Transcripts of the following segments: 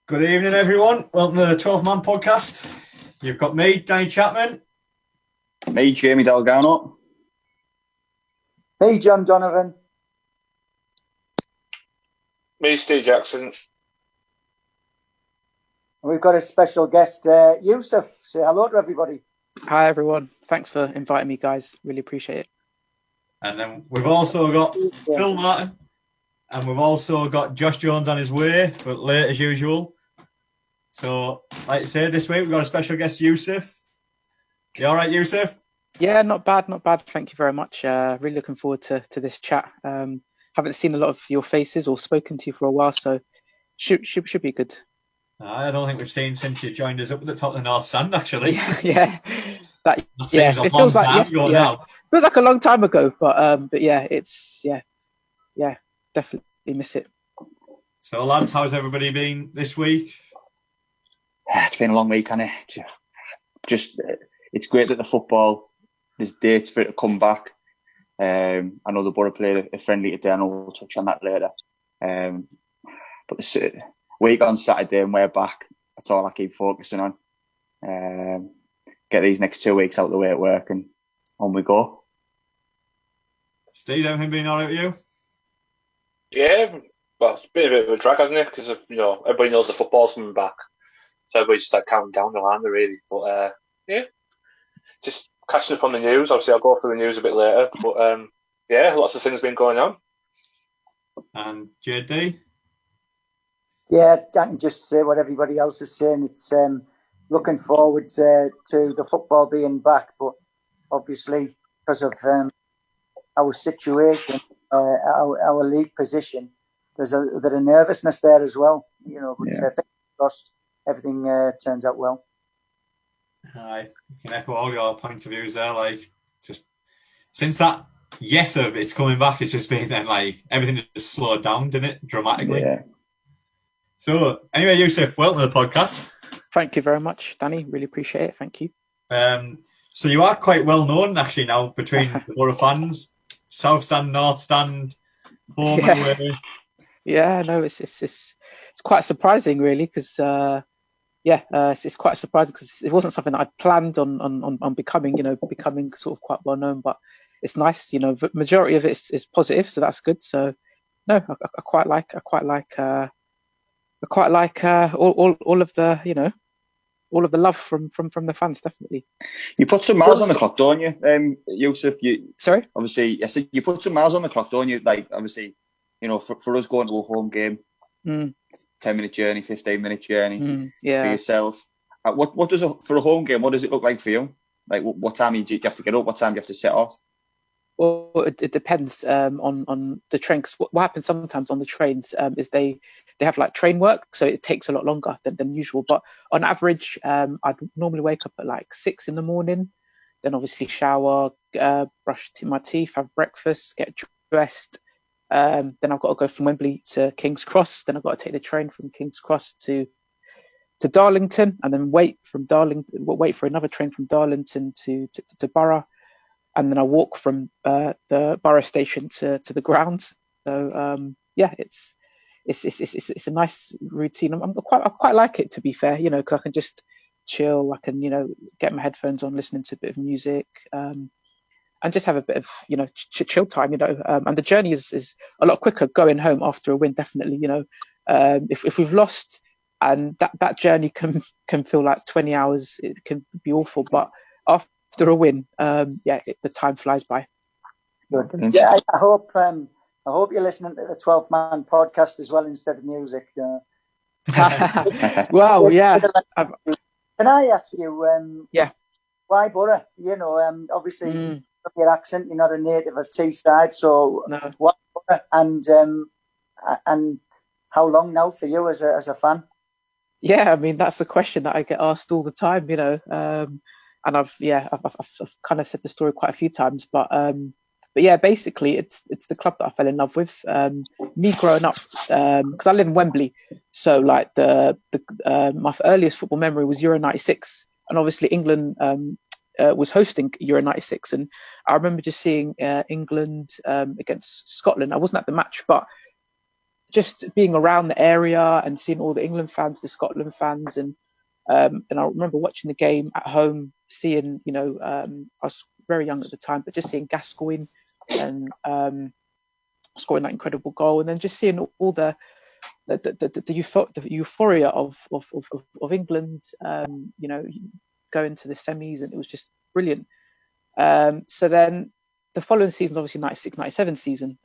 Good evening, everyone. Welcome to the 12th Man podcast. You've got me, Danny Chapman. Me, Jamie Delgado. Me, John Donovan. Me, Steve Jackson. And we've got a special guest, Yusuf. Say hello to everybody. Hi, everyone. Thanks for inviting me, guys. Really appreciate it. And then we've also got Phil Martin. And we've also got Josh Jones on his way, but late as usual. So, like I say, this week we've got a special guest, Yusuf. You all right, Yusuf? Yeah, not bad. Thank you very much. Really looking forward to this chat. Haven't seen a lot of your faces or spoken to you for a while, so should be good. I don't think we've seen since you joined us up at the top of the North Stand, actually. Yeah. That seems a long feels like time ago now. Feels like a long time ago, but yeah, definitely miss it. So, lads, how's everybody been this week? It's been a long week, hasn't it? Just, it's great that the football, there's dates for it to come back. I know the Borough played a friendly today, I know we'll touch on that later. But this week on Saturday and we're back, that's all I keep focusing on. Get these next 2 weeks out of the way at work and on we go. Steve, everything been all right with you? Yeah, well, it's been a bit of a drag, hasn't it? Because everybody knows the football's coming back, so everybody's just like counting down the line, really. But yeah, just catching up on the news. Obviously, I'll go through the news a bit later. But yeah, lots of things been going on. And JD? Yeah, I can just say what everybody else is saying. It's looking forward to the football being back, but obviously because of our situation, our league position, there's a bit of nervousness there as well. But fingers crossed, everything turns out well. I can echo all your points of views there. Like, just since that yes of it's coming back, it's just been then like everything just slowed down, didn't it, dramatically? Yeah. So anyway, Yusuf, welcome to the podcast. Thank you very much, Danny. Really appreciate it. Thank you. So you are quite well known actually now between the Borough fans, South Stand, North Stand, home and away. Yeah, no, it's quite surprising, really, because it's quite surprising because it wasn't something that I planned on becoming, becoming sort of quite well known. But it's nice, the majority of it is positive, so that's good. So no, I quite like all of the all of the love from the fans, definitely. You put some miles on the clock, don't you, Yusuf? Sorry? Obviously, I said you put some miles on the clock, don't you? Like, obviously, for us going to a home game, 10-minute journey, 15-minute journey for yourself. What does for a home game? What does it look like for you? Like, what time do you have to get up? What time do you have to set off? Well, it depends on the train. Cause what happens sometimes on the trains is they have like train work, so it takes a lot longer than usual. But on average, I'd normally wake up at like 6 a.m, then obviously shower, brush my teeth, have breakfast, get dressed. Then I've got to go from Wembley to King's Cross. Then I've got to take the train from King's Cross to Darlington, and then wait for another train from Darlington to Borough. And then I walk from the Borough station to the ground. So it's a nice routine. I quite like it, to be fair. Because I can just chill. I can get my headphones on, listening to a bit of music, and just have a bit of chill time. And the journey is a lot quicker going home after a win. Definitely. If we've lost, and that journey can feel like 20 hours. It can be awful, but after a win, the time flies by. Good. Yeah, I hope you're listening to the 12th Man podcast as well instead of music. Wow, yeah. Can I ask you? Why Borough? Obviously, your accent, you're not a native of Teesside, so no. Why Borough? And how long now for you as a fan? Yeah, I mean that's the question that I get asked all the time. And I've kind of said the story quite a few times, but yeah, basically it's the club that I fell in love with. Me growing up, because I live in Wembley, so like my earliest football memory was Euro '96, and obviously England was hosting Euro '96, and I remember just seeing England against Scotland. I wasn't at the match, but just being around the area and seeing all the England fans, the Scotland fans, and I remember watching the game at home, seeing, you know, I was very young at the time, but just seeing Gascoigne and scoring that incredible goal, and then just seeing all the euphoria of England, you know, going to the semis, and it was just brilliant. So then the following season, obviously 96-97 season,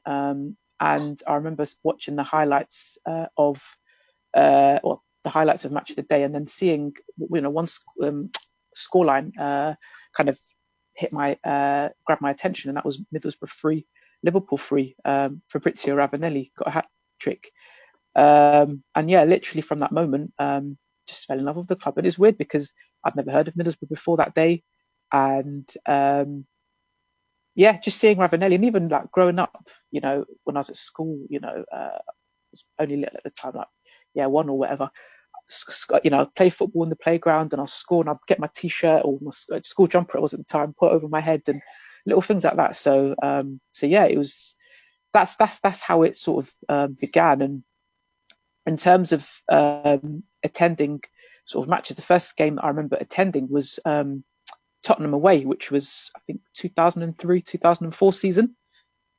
and I remember watching the highlights of Match of the Day, and then seeing, you know, one scoreline kind of grabbed my attention, and that was Middlesbrough 3, Liverpool 3. Fabrizio Ravanelli got a hat trick, and yeah, literally from that moment, just fell in love with the club. And it's weird because I'd never heard of Middlesbrough before that day, and yeah, just seeing Ravanelli, and even like growing up, you know, when I was at school, you know, I was only little at the time, like 1 or whatever. You know, I'd play football in the playground, and I'd score, and I'd get my t-shirt or my school jumper, it was at the time, put over my head, and little things like that. So yeah, it was that's how it sort of began. And in terms of attending sort of matches, the first game that I remember attending was Tottenham away, which was, I think, 2003-2004 season.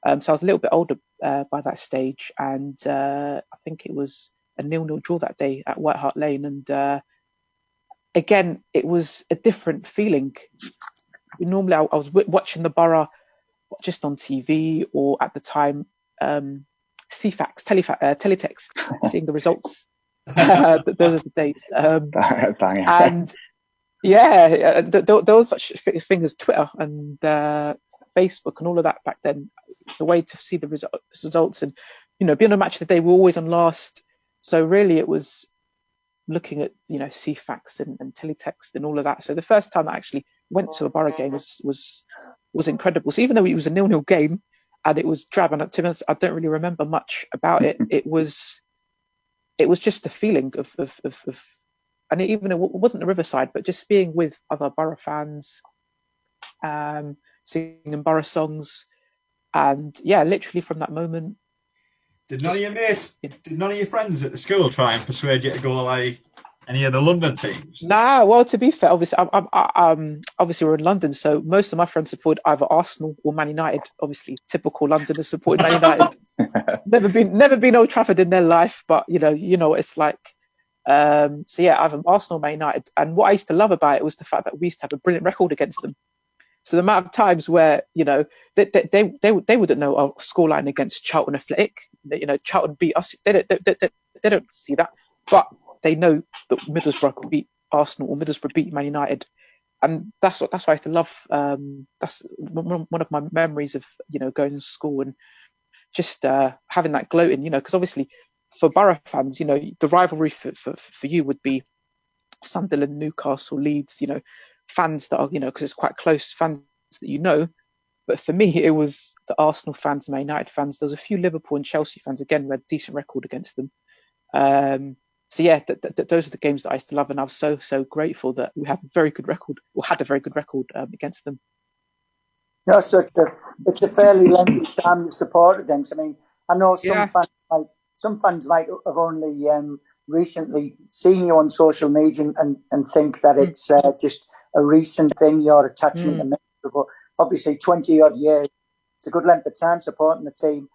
So I was a little bit older by that stage, and I think it was a 0-0 draw that day at White Hart Lane. And again, it was a different feeling. Normally, I was watching the Borough just on TV, or at the time, CFAX, teletext, seeing the results. Those are the days. And yeah, there was such thing as Twitter and Facebook and all of that back then. The way to see the results, and, you know, being on Match of the Day, we were always on last. So really, it was looking at, you know, CFAX and teletext and all of that. So the first time I actually went to a Borough game was incredible. So even though it was a 0-0 game and it was drab, and to be honest, I don't really remember much about it. It was just the feeling of and it wasn't the Riverside, but just being with other Borough fans, singing Borough songs, and yeah, literally from that moment. Did none of your friends at the school try and persuade you to go like any of the London teams? Nah, well, to be fair, obviously, obviously we're in London, so most of my friends supported either Arsenal or Man United. Obviously, typical Londoners supported Man United. never been Old Trafford in their life, but you know what it's like. So yeah, either Arsenal or Man United. And what I used to love about it was the fact that we used to have a brilliant record against them. So the amount of times where, you know, they wouldn't know a scoreline against Charlton Athletic. You know, Charlton beat us. They don't see that, but they know that Middlesbrough could beat Arsenal or Middlesbrough beat Man United, and that's what I used to love. That's one of my memories of, you know, going to school and just having that gloating, you know, because obviously for Borough fans, you know, the rivalry for you would be Sunderland, Newcastle, Leeds, you know, fans that are, you know, because it's quite close, fans that you know. But for me, it was the Arsenal fans, Man United fans. There was a few Liverpool and Chelsea fans, again, who had a decent record against them. So yeah, those are the games that I used to love, and I was so grateful that we have a very good record, or had a very good record against them. No, so it's a fairly lengthy time you supported them. So, I mean, I know some fans might have only recently seen you on social media and think that it's just a recent thing, your attachment to Middlesbrough. But obviously 20 odd years, it's a good length of time supporting the team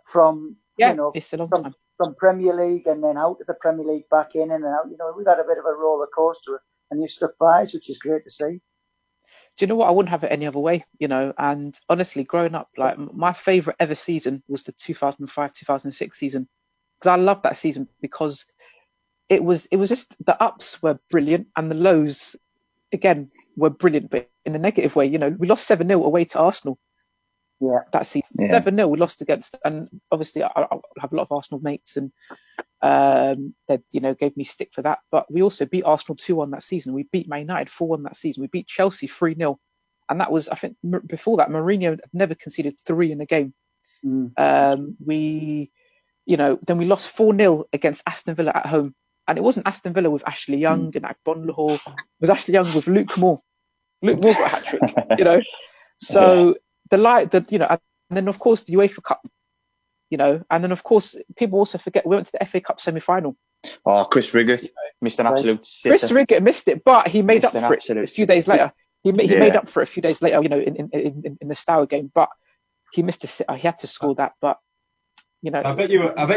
from, you know, it's a long time. From Premier League and then out of the Premier League, back in and out. You know, we've had a bit of a roller coaster, and you stuck by us, which is great to see. Do you know what? I wouldn't have it any other way, you know. And honestly, growing up, like, my favourite ever season was the 2005-2006 season, because I loved that season because it was just, the ups were brilliant and the lows, again, were brilliant, but in a negative way. You know, we lost 7-0 away to Arsenal. Yeah, that season, 7-0 we lost against, and obviously I have a lot of Arsenal mates, and they, you know, gave me stick for that. But we also beat Arsenal 2-1 that season. We beat Man United 4-1 that season. We beat Chelsea 3-0, and that was, I think, before that, Mourinho had never conceded 3 in a game. We, you know, then we lost 4-0 against Aston Villa at home, and it wasn't Aston Villa with Ashley Young and Agbonlahor. It was Ashley Young with Luke Moore. Luke Moore got a hat trick, you know. So. You know, and then of course the UEFA Cup you know. And then of course people also forget we went to the FA Cup semi-final. Oh, Chris Riggett missed an absolute sitter. Chris Riggett missed it, but he made up for it a few days later. He made up for it a few days later, you know, in the Stour game. But he missed a sitter. He had to score that, but you know. I bet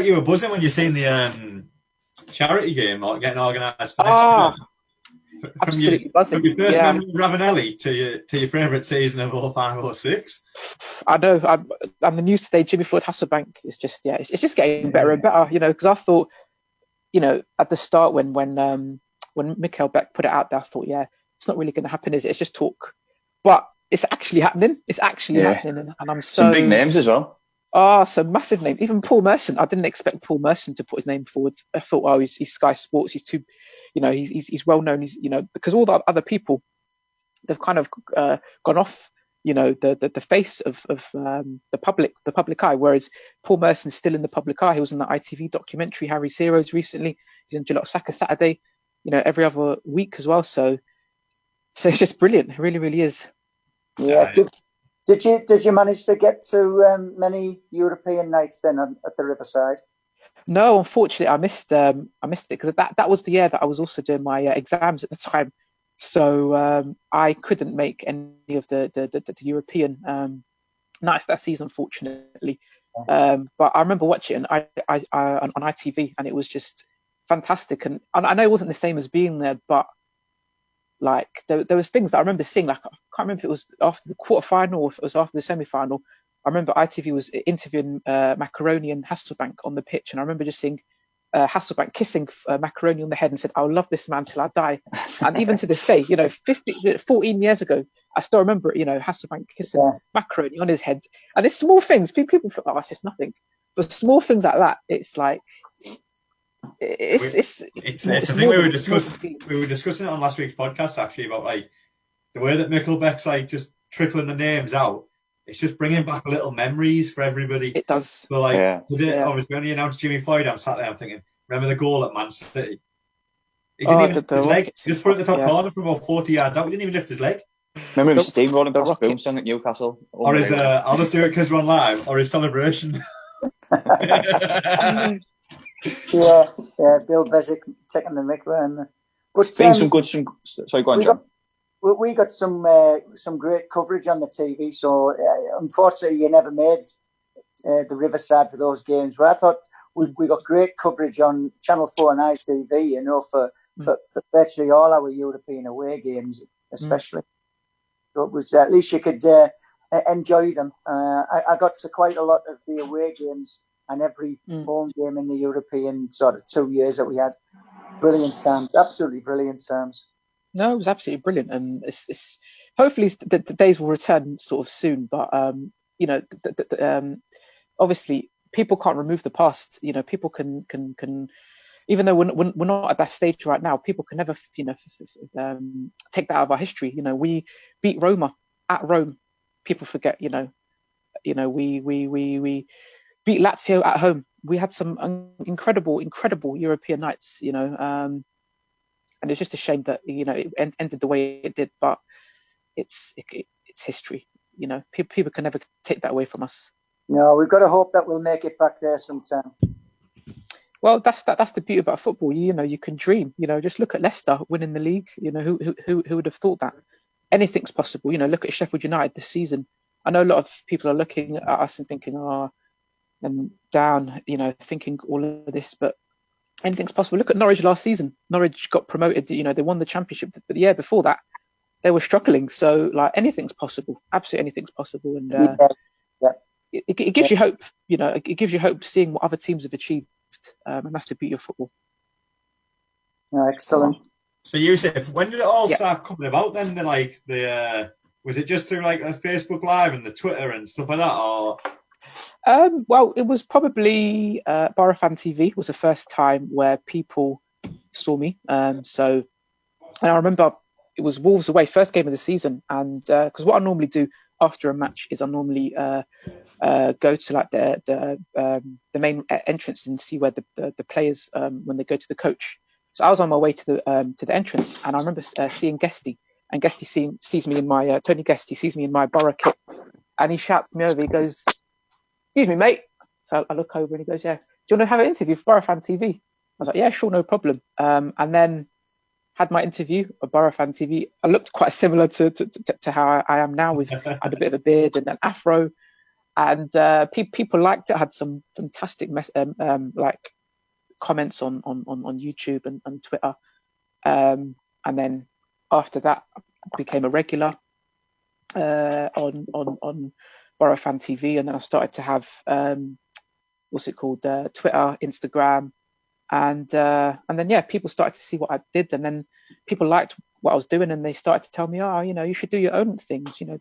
you were buzzing when you seen the charity game or getting organised for next year. Absolutely buzzing. From your first memory of Ravenelli to your favourite season of 05-06. I know. I'm the news today. Jimmy Floyd Hasselbank is just it's just getting better and better. You know, because I thought, you know, at the start when Mikael Beck put it out there, I thought, it's not really going to happen, is it? It's just talk, but it's actually happening. It's actually happening, and I'm so some big names as well. Some massive names. Even Paul Merson. I didn't expect Paul Merson to put his name forward. I thought, he's Sky Sports. He's too, you know, he's well known. He's, you know, because all the other people, they've kind of gone off, you know, the face of the public eye. Whereas Paul Merson's still in the public eye. He was in the ITV documentary Harry's Heroes recently. He's in Gillot Saka Saturday, you know, every other week as well. So it's just brilliant. It really, really is. Yeah. Did you manage to get to many European nights then at the Riverside? No, unfortunately, I missed it because that was the year that I was also doing my exams at the time. So I couldn't make any of the European nights that season, unfortunately. But I remember watching I on ITV, and it was just fantastic. And I know it wasn't the same as being there, but like there was things that I remember seeing. Like I can't remember if it was after the quarterfinal or if it was after the semi-final. I remember ITV was interviewing Macaroni and Hasselbank on the pitch, and I remember just seeing Hasselbank kissing Macaroni on the head and said, "I'll love this man till I die." And even to this day, you know, 14 years ago, I still remember it. You know, Hasselbank kissing Macaroni on his head, and it's small things. People think, it's just nothing, but small things like that, it's like. It's a thing we were discussing it on last week's podcast actually about like the way that Mickelbeck's like just trickling the names out. It's just bringing back little memories for everybody. It does. So like obviously when he announced Jimmy Floyd on Saturday, I'm thinking, remember the goal at Man City? He didn't even lift his leg. He just put it in the top corner from about 40 yards out. He didn't even lift his leg. Remember him steamrolling past Boomsong at Newcastle? Or his I'll just do it because we're on live, or his celebration. Yeah, Bill Beswick taking the mick there, but sorry, go on, John. We got some great coverage on the TV. So unfortunately, you never made the Riverside for those games. But I thought we got great coverage on Channel 4 and ITV. You know, for virtually all our European away games, especially. So it was at least you could enjoy them. I got to quite a lot of the away games. And every home game in the European sort of 2 years that we had, brilliant times, absolutely brilliant times. No, it was absolutely brilliant, and it's hopefully the days will return sort of soon. But you know, obviously people can't remove the past. You know, people can even though we're not at that stage right now, people can never take that out of our history. You know, we beat Roma at Rome. People forget. You know, we beat Lazio at home. We had some incredible European nights, you know, and it's just a shame that, you know, it ended the way it did. But it's history, you know. People can never take that away from us. No, we've got to hope that we'll make it back there sometime. Well, that's the beauty about football. You know, you can dream. You know, just look at Leicester winning the league. You know, who would have thought that? Anything's possible. You know, look at Sheffield United this season. I know a lot of people are looking at us and thinking, and down, you know, thinking all of this, but anything's possible. Look at Norwich last season. Norwich got promoted, you know, they won the championship, but the year before that, they were struggling. So, like, anything's possible. Absolutely anything's possible. And it gives you hope, you know, it gives you hope seeing what other teams have achieved. And that's the beauty of football. Excellent. So, Yusuf, when did it all start coming about then? Was it just through like a Facebook Live and the Twitter and stuff like that, or? Well, it was probably Borough Fan TV was the first time where people saw me. And I remember it was Wolves away, first game of the season, and because what I normally do after a match is I normally go to like the main entrance and see where the players when they go to the coach. So I was on my way to the entrance, and I remember seeing Guesty, and Guesty sees me in my Tony Guesty sees me in my Borough kit, and he shouts me over. He goes, "Excuse me, mate." So I look over and he goes, yeah, do you want to have an interview for Borough Fan TV? I was like, yeah, sure, no problem. And then had my interview at Borough Fan TV. I looked quite similar to how I am now. I had a bit of a beard and an afro, and people liked it. I had some fantastic like comments on YouTube and Twitter. And then after that, I became a regular on Borough Fan TV, and then I started to have Twitter, Instagram. And then, yeah, people started to see what I did, and then people liked what I was doing, and they started to tell me, oh, you should do your own things, and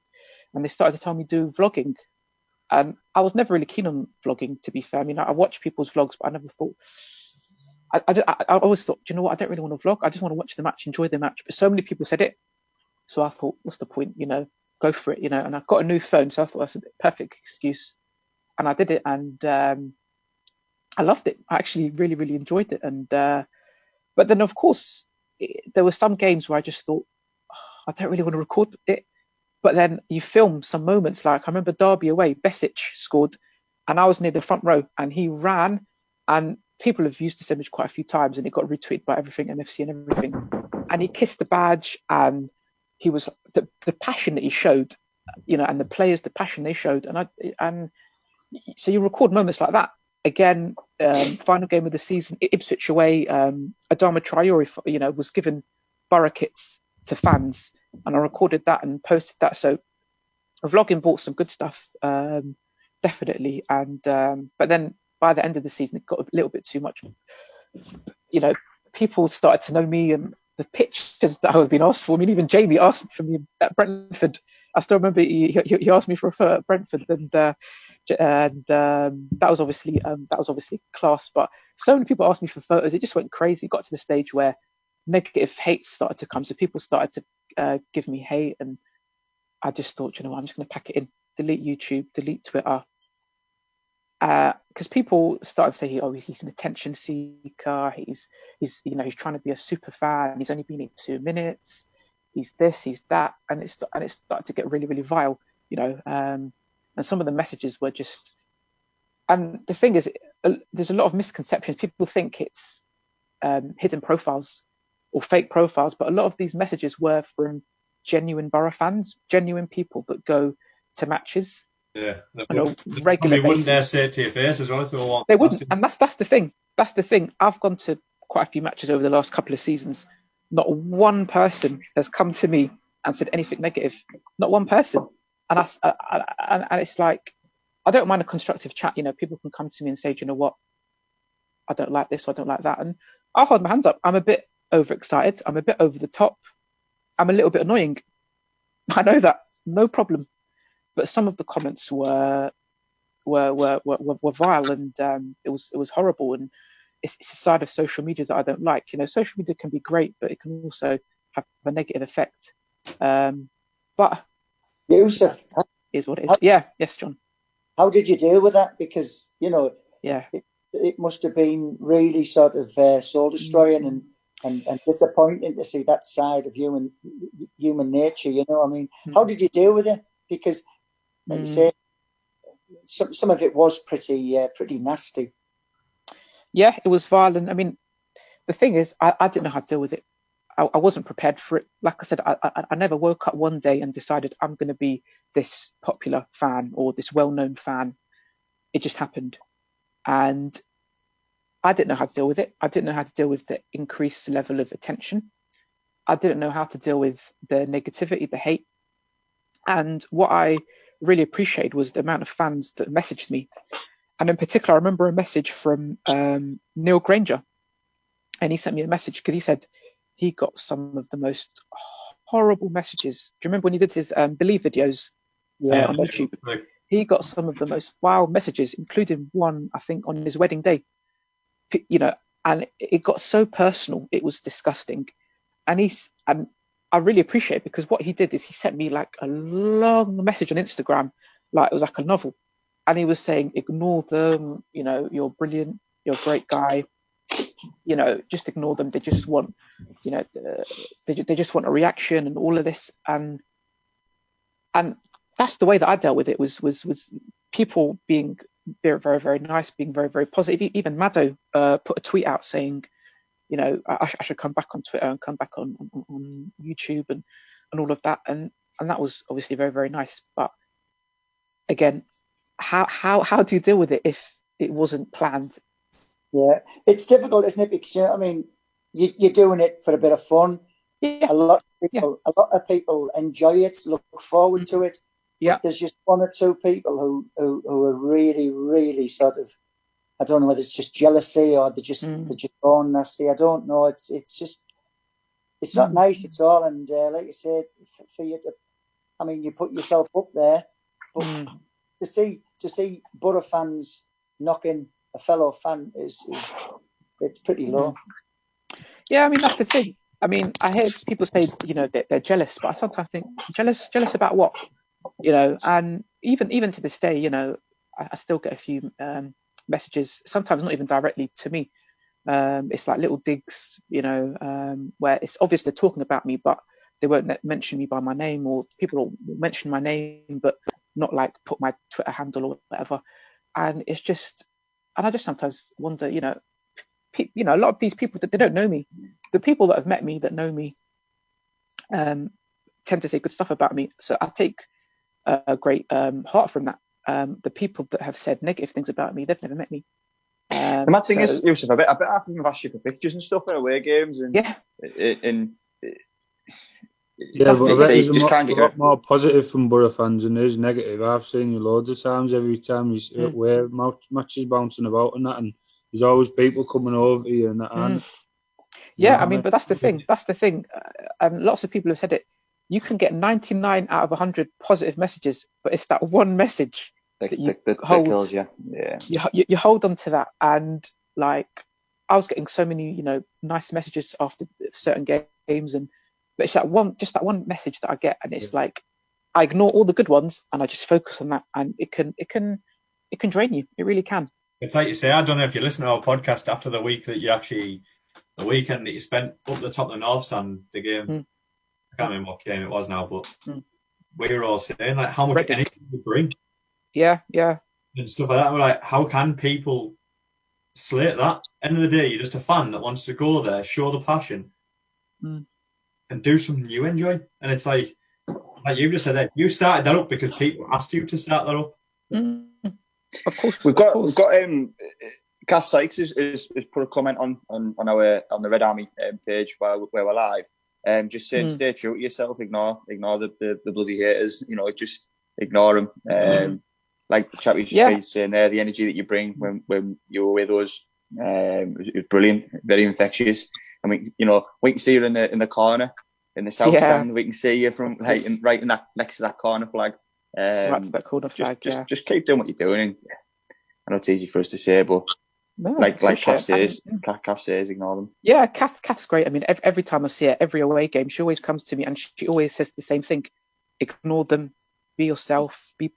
they started to tell me do vlogging. And I was never really keen on vlogging, to be fair. I mean, I watch people's vlogs, but I never thought, I always thought, do you know what, I don't really want to vlog. I just want to watch the match, enjoy the match. But so many people said it. So I thought, what's the point, go for it, and I've got a new phone. So I thought that's a perfect excuse. And I did it, and I loved it. I actually really, really enjoyed it. And but then, of course, there were some games where I just thought, I don't really want to record it. But then you film some moments. Like I remember Derby away, Besic scored, and I was near the front row, and he ran. And people have used this image quite a few times, and it got retweeted by everything, MFC and everything. And he kissed the badge, and he was the passion that he showed, and the players, the passion they showed. And so you record moments like that. Again, final game of the season, Ipswich away, Adama Traore, was given Borough kits to fans, and I recorded that and posted that. So vlogging brought some good stuff, definitely. And but then by the end of the season, it got a little bit too much. People started to know me, and the pictures that I was being asked for. I mean, even Jamie asked for me at Brentford. I still remember he asked me for a photo at Brentford, and that was obviously class. But so many people asked me for photos. It just went crazy. It got to the stage where negative hate started to come. So people started to give me hate, and I just thought, I'm just going to pack it in, delete YouTube, delete Twitter. Because people started to say, oh, he's an attention seeker. He's trying to be a super fan. He's only been in 2 minutes. He's this, he's that, and it started to get really, really vile. And some of the messages were just. And the thing is, there's a lot of misconceptions. People think it's hidden profiles or fake profiles, but a lot of these messages were from genuine Borough fans, genuine people that go to matches. Yeah, regular basis. Wouldn't dare say it to your face as well. They wouldn't, and that's the thing. That's the thing. I've gone to quite a few matches over the last couple of seasons. Not one person has come to me and said anything negative. Not one person. And it's like, I don't mind a constructive chat. People can come to me and say, do you know what? I don't like this or I don't like that, and I'll hold my hands up. I'm a bit overexcited. I'm a bit over the top. I'm a little bit annoying. I know that. No problem. But some of the comments were vile, and it was horrible. And it's a side of social media that I don't like. Social media can be great, but it can also have a negative effect. But Yusuf, is what it is. Yes, John. How did you deal with that? Because yeah, it must have been really sort of soul destroying and disappointing to see that side of human nature. I mean, how did you deal with it? Because like you say, some of it was pretty nasty. Yeah, it was violent. I mean, the thing is, I didn't know how to deal with it. I wasn't prepared for it. Like I said, I never woke up one day and decided I'm going to be this popular fan or this well-known fan. It just happened. And I didn't know how to deal with it. I didn't know how to deal with the increased level of attention. I didn't know how to deal with the negativity, the hate. And what I really appreciated was the amount of fans that messaged me. And in particular, I remember a message from Neil Granger. And he sent me a message because he said he got some of the most horrible messages. Do you remember when he did his Believe videos on YouTube? He got some of the most vile messages, including one, I think, on his wedding day. And it got so personal, it was disgusting. And I really appreciate it, because what he did is he sent me like a long message on Instagram, like it was like a novel. And he was saying, ignore them, you're brilliant, you're a great guy, just ignore them. They just want, they just want a reaction and all of this. And that's the way that I dealt with it, was people being very, very, very nice, being very, very positive. Even Mado put a tweet out saying, you know, I should come back on Twitter and come back on YouTube and all of that, and that was obviously very, very nice. But again, how do you deal with it if it wasn't planned? Yeah, it's difficult, isn't it? Because, you know, I mean, you're doing it for a bit of fun. Yeah. A lot of people enjoy it, look forward to it. Yeah. But there's just one or two people who are really, really sort of, I don't know whether it's just jealousy or they're just born nasty. I don't know. It's just, it's not nice at all. And like you said, for you to, I mean, you put yourself up there, but to see Borough fans knocking a fellow fan is it's pretty low. Yeah, I mean, that's the thing. I mean, I hear people say, you know, they're jealous, but I sometimes think jealous about what, you know? And even to this day, you know, I still get a few messages, sometimes not even directly to me. It's like little digs, you know, where it's obvious they're talking about me, but they won't mention me by my name, or people will mention my name, but not like put my Twitter handle or whatever. And it's just, and I just sometimes wonder, you know, a lot of these people that they don't know me, the people that have met me that know me tend to say good stuff about me. So I take a great heart from that. The people that have said negative things about me, they've never met me. The mad thing is, Yusuf, I bet half of them have asked you for pictures and stuff in away games, and yeah, but I bet there's a lot more positive from Borough fans than there is negative. I've seen you loads of times. Every time you see where matches bouncing about and that, and there's always people coming over you and that. And yeah, I mean, but that's the thing. That's the thing. Lots of people have said it. You can get 99 out of 100 positive messages, but it's that one message that kills you. Yeah, you hold on to that, and like I was getting so many, you know, nice messages after certain games, and but it's that one message that I get, and it's like I ignore all the good ones and I just focus on that, and it can drain you. It really can. It's like you say, I don't know if you listen to our podcast after the week that you actually, the weekend that you spent up the top of the North Stand, the game. I can't remember what game it was now, but we were all saying like how much energy you bring. Yeah. And stuff like that. We're like, how can people slate that? End of the day, you're just a fan that wants to go there, show the passion, and do something you enjoy. And it's like you just said that you started that up because people asked you to start that up. Of course, we've got Cass Sykes has put a comment on the Red Army page where we're live. Just saying, stay true to yourself. Ignore the bloody haters. You know, just ignore them. Like the chap was just saying there, the energy that you bring when you're with us is brilliant, very infectious. I mean, you know, we can see you in the corner in the south stand. We can see you from right in that next to that corner flag. Right to that corner flag. Just keep doing what you're doing. And I know it's easy for us to say, but like Kath says, Kath says, ignore them. Yeah, Kath's great. I mean, every time I see her, every away game, she always comes to me and she always says the same thing: ignore them, be yourself, be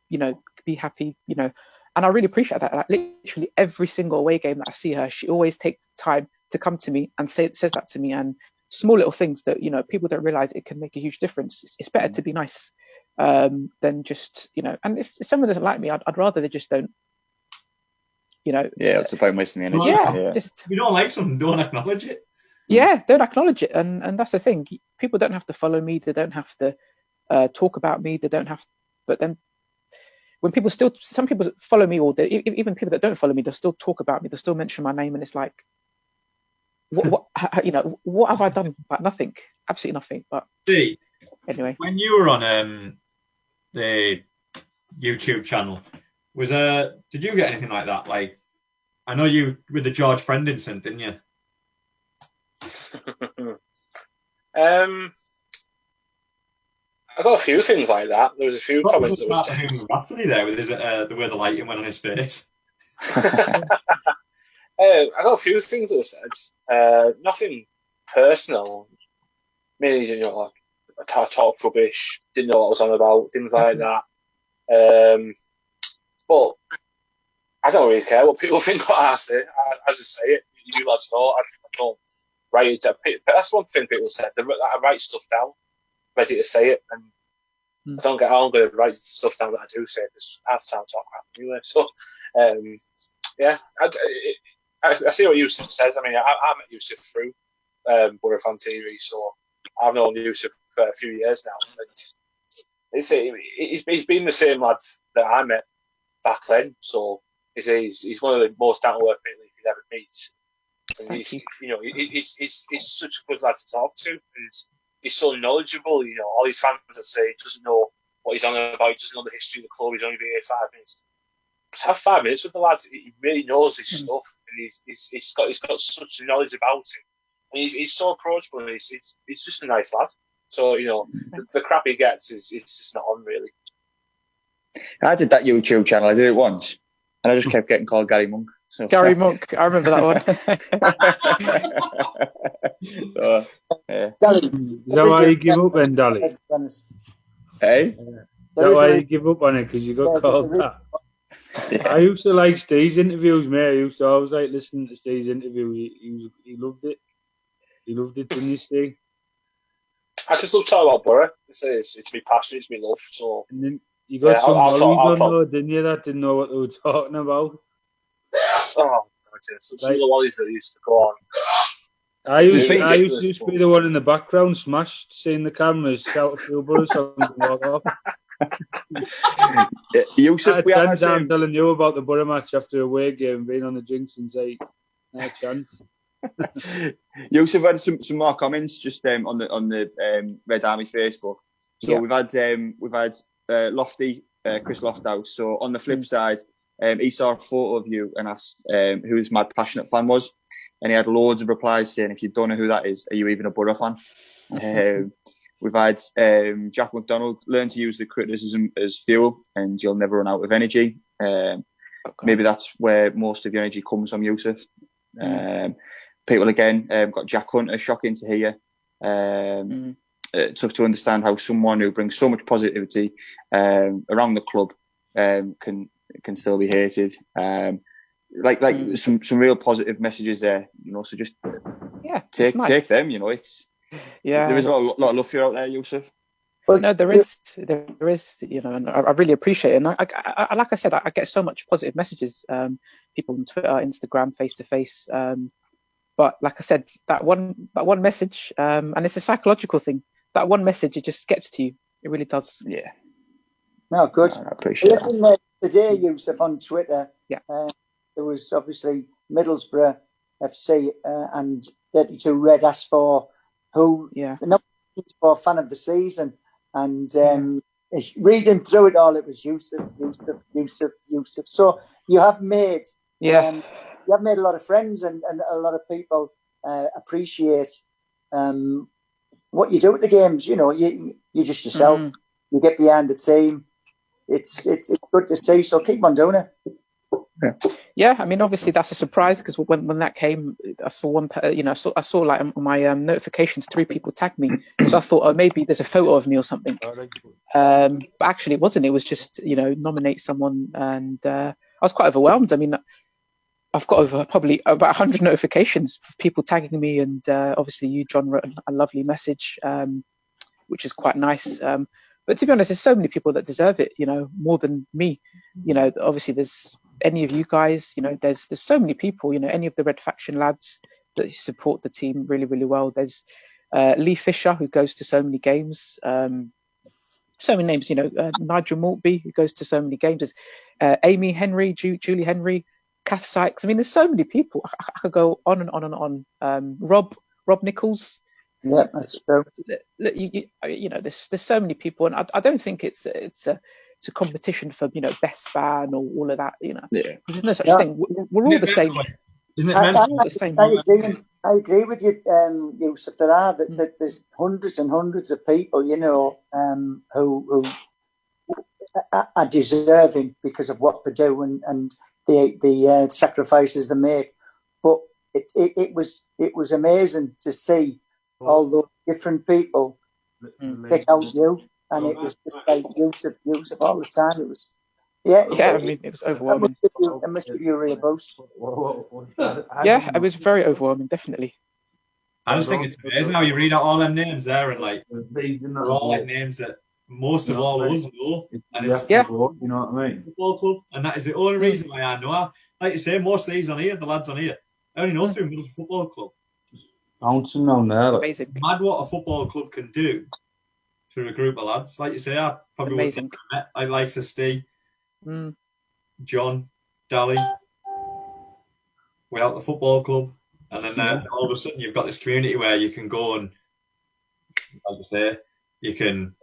happy, you know. And I really appreciate that. Like, literally every single away game that I see her, she always takes time to come to me and says that to me. And small little things that, you know, people don't realize it can make a huge difference. It's better to be nice than just, you know. And if someone doesn't like me, I'd rather they just don't. You know, it's the point wasting the energy. Just if you don't like something, don't acknowledge it. Yeah, don't acknowledge it, and that's the thing. People don't have to follow me. They don't have to talk about me. They don't have. But then, when some people follow me, or even people that don't follow me, they'll still talk about me. They'll still mention my name, and it's like, what you know, what have I done? Like nothing, absolutely nothing. But anyway, when you were on the YouTube channel. Did you get anything like that? Like, I know you with the George Friend incident, didn't you? I got a few things like that. There was a few comments that was Rhapsody there with the way the lighting went on his face. I got a few things that were said. Nothing personal. Mainly, you know, like I talked rubbish, didn't know what I was on about, things like that. But I don't really care what people think what I say. I just say it. You lads know. I don't write it down. But that's one thing people said. I write stuff down, ready to say it. And I'm going to write stuff down that I do say because half the time I talk crap anyway. So, yeah, I see what Yusuf says. I mean, I met Yusuf through Borough Fan TV, so I've known Yusuf for a few years now. He's been the same lad that I met back then. So he's one of the most down to earth people you could ever meet. And he's such a good lad to talk to, and he's so knowledgeable. You know, all these fans that say he doesn't know what he's on about, he doesn't know the history of the club. He's only been here 5 minutes. Just have 5 minutes with the lads. He really knows his stuff, and he's got such knowledge about it. And he's so approachable, and he's just a nice lad. So the crap he gets is just not on really. I did that YouTube channel. I did it once, and I just kept getting called Gary Monk. So. Gary Monk, I remember that one. So, yeah. Is that why you give up then, Dally? Hey? Is that why you give up on it? Because you got called that? Yeah. I used to like Steve's interviews, mate. I used to always like listening to Steve's interview. He loved it. He loved it, didn't you, Steve? I just love talking about Borough. It's my passion, it's my love. So. And then you got some Mollies on there, didn't you, that didn't know what they were talking about? Oh, some of the Wallies that used to go on. I used to just be the one in the background, smashed, seeing the cameras, shout a few Borough songs and walk off. Yusuf, I'm telling you about the Borough match after a away game, being on the drinks and say, no chance. Yusuf had some more comments just on the Red Army Facebook. So we've had Lofty, Chris Lofthouse. So on the flip side, he saw a photo of you and asked who his mad passionate fan was, and he had loads of replies saying, "If you don't know who that is, are you even a Borough fan?" We've had Jack McDonald learn to use the criticism as fuel, and you'll never run out of energy. Maybe that's where most of your energy comes from, Yusuf. People again got Jack Hunter, shocking to hear. Tough to understand how someone who brings so much positivity around the club can still be hated. Some real positive messages there, So just take them. It's there is a lot of love for you out there, Yusuf. Well, no, there is, and I really appreciate it. And I like I said, I get so much positive messages, people on Twitter, Instagram, face to face. But like I said, that one message, and it's a psychological thing. That one message, it just gets to you. It really does. Yeah. No, good. I appreciate that. Today, Yusuf, on Twitter, there was obviously Middlesbrough FC and 32 Red asked for who the number for fan of the season. And reading through it all, it was Yusuf. So you have made you have made a lot of friends and a lot of people appreciate what you do at the games. You just yourself. You get behind the team. It's good to see. So keep on doing it. Yeah, I mean, obviously that's a surprise because when that came, I saw one. I saw like on my notifications, 3 people tagged me. So I thought, maybe there's a photo of me or something. But actually, it wasn't. It was just nominate someone, and I was quite overwhelmed. I mean, I've got over probably about 100 notifications of people tagging me, and obviously you, John, wrote a lovely message, which is quite nice. But to be honest, there's so many people that deserve it, more than me. Obviously there's any of you guys, there's so many people, any of the Red Faction lads that support the team really, really well. There's Lee Fisher, who goes to so many games. So many names, Nigel Maltby, who goes to so many games. There's Amy Henry, Julie Henry, Kath Sykes. I mean, there's so many people. I could go on and on and on. Rob Nichols. Yeah, that's true. There's so many people, and I don't think it's a competition for best fan or all of that. There's no such thing. We're all the same. Isn't it all the same. I agree with you, Yusuf. There's hundreds and hundreds of people, who are deserving because of what they do and the sacrifices they make. But it was amazing to see all those different people pick out you, and it was just like Yusuf all the time. It was, I mean, it was overwhelming. It must give you a real boost. Yeah, it was very overwhelming, definitely. I just think it's amazing how you read out all them names there, and they're all like names that most of all of us know. And it's you know what I mean? Football club, and that is the only reason why I know. Like you say, most of these on here, the lads on here, I only know through Middlesbrough Football Club. Bouncing down there. Amazing. Mad what a football club can do through a group of lads. Like you say, I probably wouldn't have met. I like to Steve, John, Dally, without the football club. And then all of a sudden you've got this community where you can go and, like you say, you can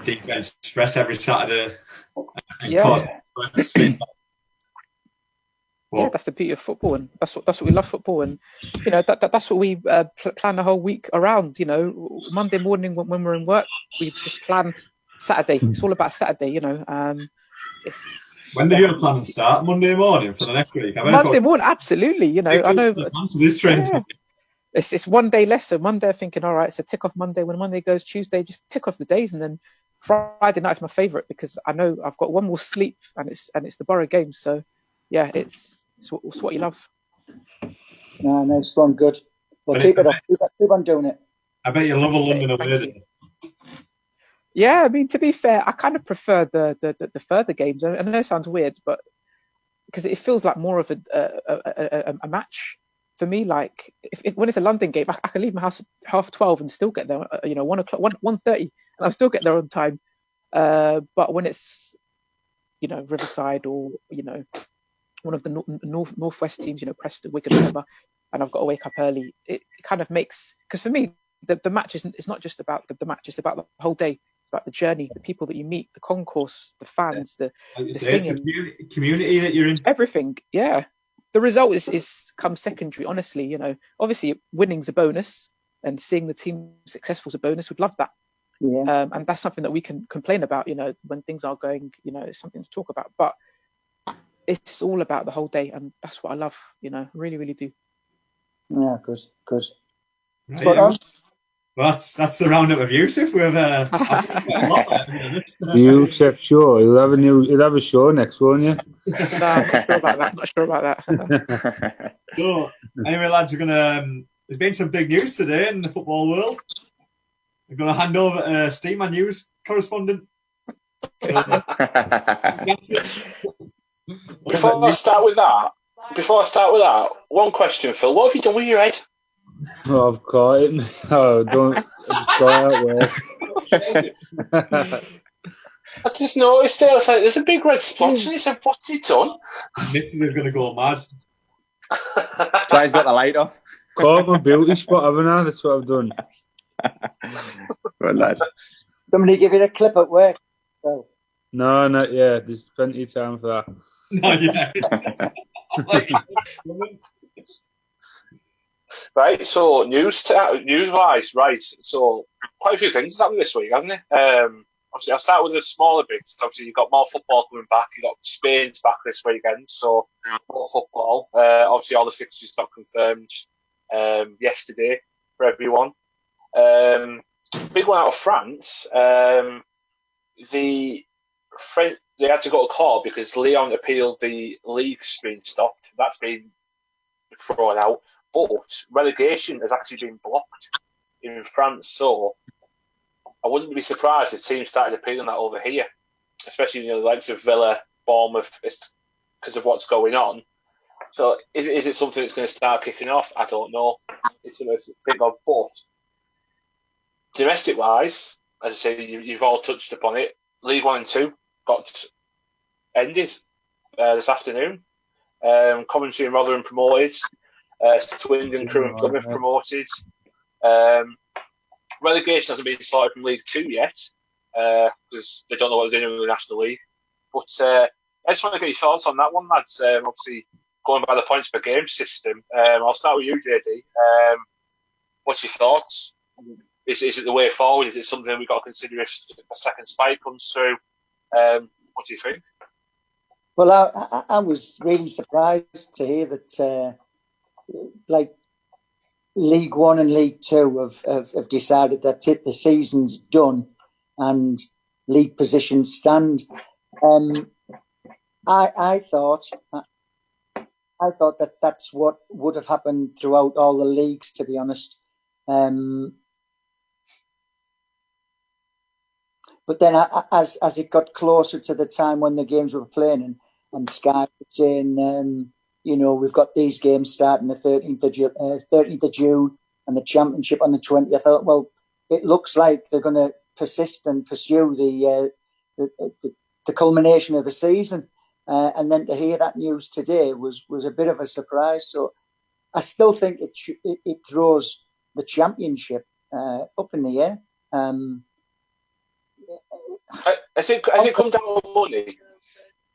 defense stress every Saturday and cause stress. Yeah, that's the beauty of football, and that's what we love football, and you know that's what we plan the whole week around. You know, Monday morning when we're in work, we just plan Saturday. It's all about Saturday. You know, when does your plan start? Monday morning for the next week. Monday morning, absolutely. You know, I know. It's one day less. So Monday, I'm thinking, all right, it's a tick off Monday. When Monday goes, Tuesday, just tick off the days, and then Friday night's my favourite because I know I've got one more sleep, and it's the Borough game. So yeah, it's what you love. No, nice one, good. Well, keep it up. Keep on doing it. I bet you love a London away. Yeah, I mean, to be fair, I kind of prefer the further games. I know it sounds weird, but because it feels like more of a match for me. Like when it's a London game, I can leave my house at 12:30 and still get there. 1:30, and I'll still get there on time. But when it's Riverside or one of the northwest teams, Preston, Wigan, whatever, and I've got to wake up early, it kind of makes, because for me the match it's not just about the match, it's about the whole day. It's about the journey, the people that you meet, the concourse, the fans, the singing, community that you're in, everything. Yeah, the result is comes secondary, honestly. Obviously winning's a bonus and seeing the team successful is a bonus. We'd love that. Yeah. And that's something that we can complain about, when things are going, it's something to talk about. But it's all about the whole day, and that's what I love, really, really do. Yeah, good. Right, well, that's the roundup of Yusuf. We've Yusuf, sure. He'll have a show next, won't you? No, I'm not sure about that. So, anyway, lads, there's been some big news today in the football world. I'm going to hand over to Steve, my news correspondent. Before I start with that, one question, Phil. What have you done with your head? Oh, I've caught it. Oh, don't I just noticed it. I was like, there's a big red splotch, and he said, "What's he done?" Mrs. is going to go mad. So he's got the light off. Caught my beauty spot, haven't I? That's what I've done. Good lad. Somebody give you a clip at work. Well. No, not yet. There's plenty of time for that. Not yet. Right, so news-wise, right, so quite a few things happened this week, hasn't it? Obviously, I'll start with the smaller bits. Obviously, you've got more football coming back. You've got Spain's back this weekend, so more football. Obviously, all the fixtures got confirmed yesterday for everyone. Big one out of France. They had to go to court because Lyon appealed the league's being stopped. That's been thrown out. But relegation has actually been blocked in France, so I wouldn't be surprised if teams started appealing that over here, especially the likes of Villa, Bournemouth, because of what's going on. So is it something that's going to start kicking off? I don't know. It's something to think of. But domestic-wise, as I say, you've all touched upon it. League 1 and 2 got ended this afternoon. Coventry and Rotherham promoted. Swindon, Crewe and Plymouth promoted. Relegation hasn't been started from League 2 yet because they don't know what they're doing with the National League. But I just want to get your thoughts on that one, lads. Obviously, going by the points per game system. I'll start with you, JD. What's your thoughts? Is it the way forward? Is it something we've got to consider if a second spike comes through? What do you think? Well, I was really surprised to hear that League 1 and League 2 have decided that the season's done and league positions stand. I thought that that's what would have happened throughout all the leagues, to be honest. But then as it got closer to the time when the games were playing and Sky was saying, we've got these games starting the 13th of June and the championship on the 20th. I thought, well, it looks like they're going to persist and pursue the culmination of the season. And then to hear that news today was a bit of a surprise. So I still think it throws the championship up in the air. Has it come down on money?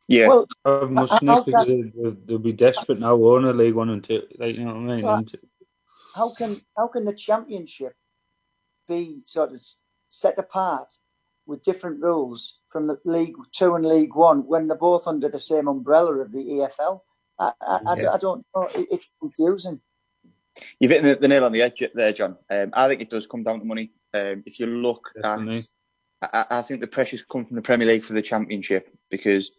Yeah. Well, they'll be desperate now, owner League 1 and 2. Like, you know what I mean? Well, how can the championship be sort of set apart with different rules from the League 2 and League 1 when they're both under the same umbrella of the EFL? I don't know. It's confusing. You've hit the nail on the head there, John. I think it does come down to money. If you look at, I think the pressures come from the Premier League for the Championship, because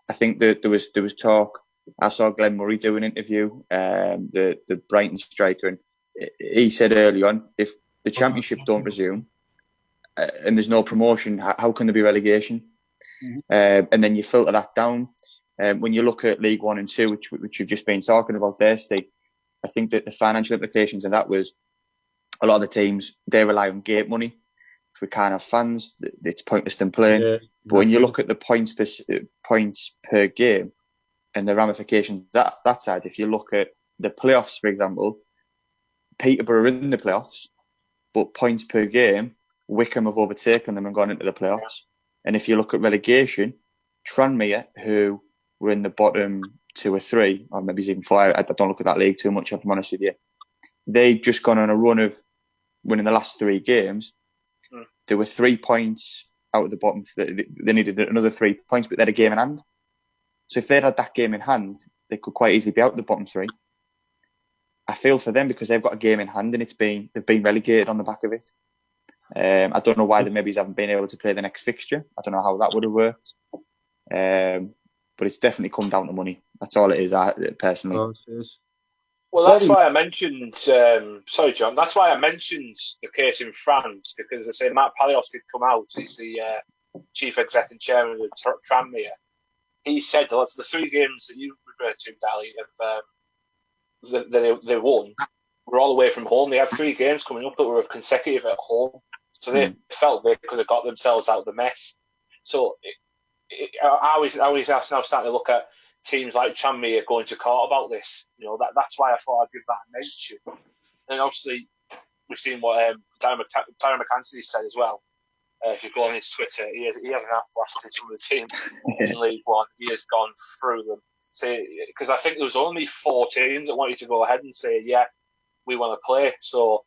I think that there was talk. I saw Glenn Murray do an interview, the Brighton striker, and he said early on, if the Championship don't resume and there's no promotion, how can there be relegation? Mm-hmm. And then you filter that down. When you look at League 1 and 2, which you've just been talking about there, Steve, I think that the financial implications of that was a lot of the teams, they rely on gate money. If we can't have fans, it's pointless them playing. Yeah, exactly. But when you look at the points per game and the ramifications that side, if you look at the playoffs, for example, Peterborough are in the playoffs, but points per game, Wickham have overtaken them and gone into the playoffs. And if you look at relegation, Tranmere, who were in the bottom 2 or 3, or maybe even 4, I don't look at that league too much, if I'm honest with you. They've just gone on a run of winning the last 3 games. There were 3 points out of the bottom. They needed another 3 points, but they had a game in hand. So if they'd had that game in hand, they could quite easily be out of the bottom 3. I feel for them because they've got a game in hand and they've been relegated on the back of it. I don't know why they maybe haven't been able to play the next fixture. I don't know how that would have worked. But it's definitely come down to money. That's all it is, personally. Oh, it is. Well, that's why I mentioned. Sorry, John. That's why I mentioned the case in France, because I say Matt Palios did come out. He's the chief exec and chairman of Tranmere. He said the 3 games that you referred to, Dally, that they won were all away from home. They had 3 games coming up that were consecutive at home, so they felt they could have got themselves out of the mess. So I was now starting to look at teams like Tranmere going to court about this. That's why I thought I'd give that a mention. And obviously, we've seen what Darren McAntony said as well. If you go on his Twitter, he hasn't blasted some of the teams in League 1. He has gone through them. Because I think there was only 4 teams that wanted to go ahead and say, yeah, we want to play. So,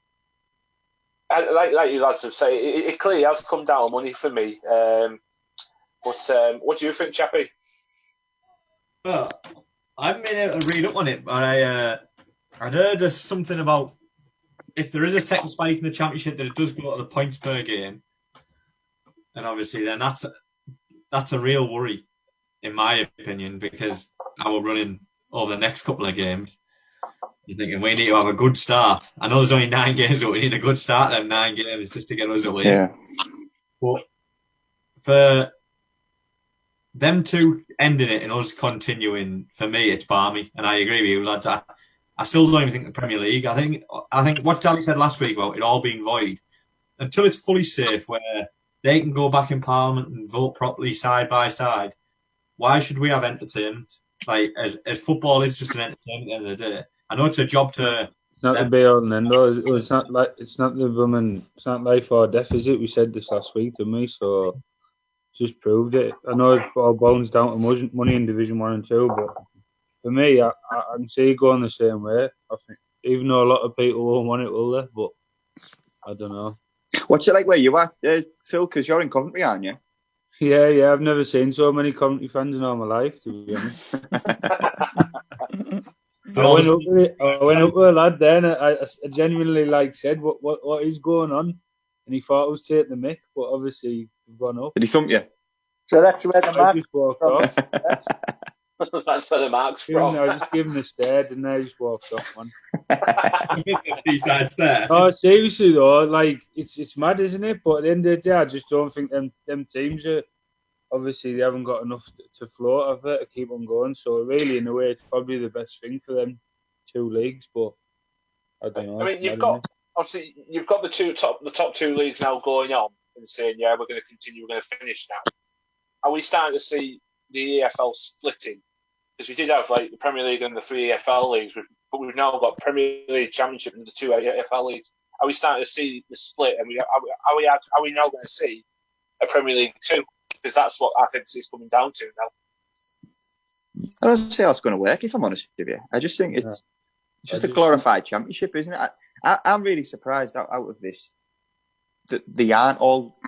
like you lads have said, it clearly has come down to money for me. But what do you think, Chappie? Well, I haven't been able to read up on it, but I'd heard something about if there is a second spike in the Championship, that it does go to the points per game. And obviously then that's a real worry, in my opinion, because how we're running over the next couple of games. You're thinking we need to have a good start. I know there's only 9 games, but we need a good start them 9 games just to get us a win. Yeah. But for them 2 ending it and us continuing, for me, it's balmy. And I agree with you, lads. I still don't even think the Premier League. I think what Dally said last week about it all being void, until it's fully safe, where they can go back in Parliament and vote properly side by side. Why should we have entertainment? Like, as football is just an entertainment at the end of the day. I know it's a job to. It's not the be all and end all. It's not life or death, is it? We said this last week, didn't we? So just proved it. I know it all bones down to money in Division 1 and 2, but for me, I can see it going the same way. I think, even though a lot of people won't want it, will they? But I don't know. What's it like where you are, Phil? Because you're in Coventry, aren't you? Yeah. I've never seen so many Coventry fans in all my life, to be honest. I went up with a lad then. I genuinely said, "What is going on?" And he thought I was taking the mick, but obviously we've gone up. Did he thump you? So that's where the I just walked off. That's where the mark's from. from. I just give him a stare, didn't I? Just walked off, man. B-side stare. Oh, seriously though, like it's mad, isn't it? But at the end of the day, I just don't think them teams are. Obviously, they haven't got enough to float of it to keep on going. So really, in a way, it's probably the best thing for them 2 leagues. But I don't know. I mean, you've got the top 2 leagues now going on and saying, yeah, we're going to continue, we're going to finish now. Are we starting to see the EFL splitting? Because we did have like the Premier League and the 3 EFL leagues, but we've now got Premier League, Championship, and the 2 EFL leagues. Are we starting to see the split? And are we now going to see a Premier League 2? Because that's what I think it's coming down to now. I don't see how it's going to work, if I'm honest with you. I just think it's just a glorified championship, isn't it? I'm really surprised out of this that they aren't all.